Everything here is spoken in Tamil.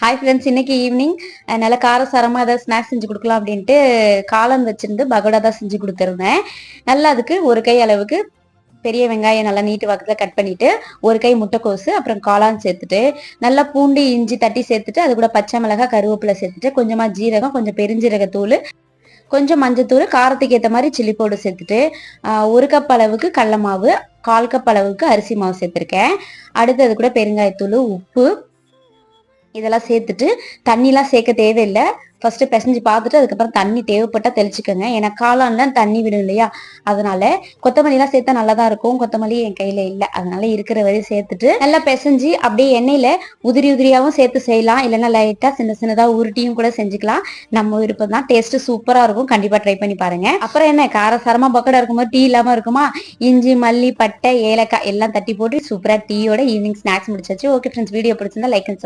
ஹாய் ஃப்ரெண்ட்ஸ், இன்னைக்கு ஈவினிங் நல்ல காரசாரமாக ஏதாவது ஸ்நாக்ஸ் செஞ்சு கொடுக்கலாம் அப்படின்ட்டு காளான் வச்சிருந்து பகோடா தான் செஞ்சு கொடுத்துருந்தேன். நல்லா அதுக்கு ஒரு கை அளவுக்கு பெரிய வெங்காயம் நல்லா நீட்டு வாக்கத்தில் கட் பண்ணிட்டு, ஒரு கை முட்டைக்கோசு, அப்புறம் காளான் சேர்த்துட்டு, நல்லா பூண்டு இஞ்சி தட்டி சேர்த்துட்டு, அது கூட பச்சை மிளகாய் கருவேப்பிலை சேர்த்துட்டு, கொஞ்சமாக ஜீரகம், கொஞ்சம் பெருஞ்சீரகத்தூள், கொஞ்சம் மஞ்சத்தூள், காரத்துக்கு ஏற்ற மாதிரி சில்லி பவுடர் சேர்த்துட்டு, 1 கப் அளவுக்கு கடல மாவு, 1/4 கப் அளவுக்கு அரிசி மாவு சேர்த்துருக்கேன். அடுத்து அது கூட பெருங்காயத்தூள், உப்பு இதெல்லாம் சேர்த்துட்டு தண்ணிலாம் சேர்க்க தேவையில்லை. ஃபர்ஸ்ட் பிசைஞ்சு பார்த்துட்டு அதுக்கப்புறம் தண்ணி தேவைப்பட்டா தெளிச்சுக்கோங்க. ஏன்னா காளான்லாம் தண்ணி விடும் இல்லையா, அதனால கொத்தமல்லிலாம் சேர்த்தா நல்லா தான் இருக்கும். கொத்தமல்லி என் கையில இல்லை, அதனால இருக்கிற வரையும் சேர்த்துட்டு நல்லா பிசைஞ்சு அப்படியே எண்ணெயில உதிரி உதிரியாகவும் சேர்த்து செய்யலாம், இல்லைன்னா லைட்டா சின்ன சின்னதாக உருட்டியும் கூட செஞ்சுக்கலாம். நம்ம விருப்பம் தான். டேஸ்ட் சூப்பரா இருக்கும். கண்டிப்பா ட்ரை பண்ணி பாருங்க. அப்புறம் என்ன, காரசாரமா பக்கோடா இருக்கும்போது டீ இல்லாம இருக்குமா? இஞ்சி மல்லி பட்டை ஏலக்காய் எல்லாம் தட்டி போட்டு சூப்பரா டீயோட ஈவினிங் ஸ்நாக்ஸ் முடிச்சாச்சு. ஓகே ஃப்ரெண்ட்ஸ், வீடியோ பிடிச்சிருந்தா லைக் அண்ட்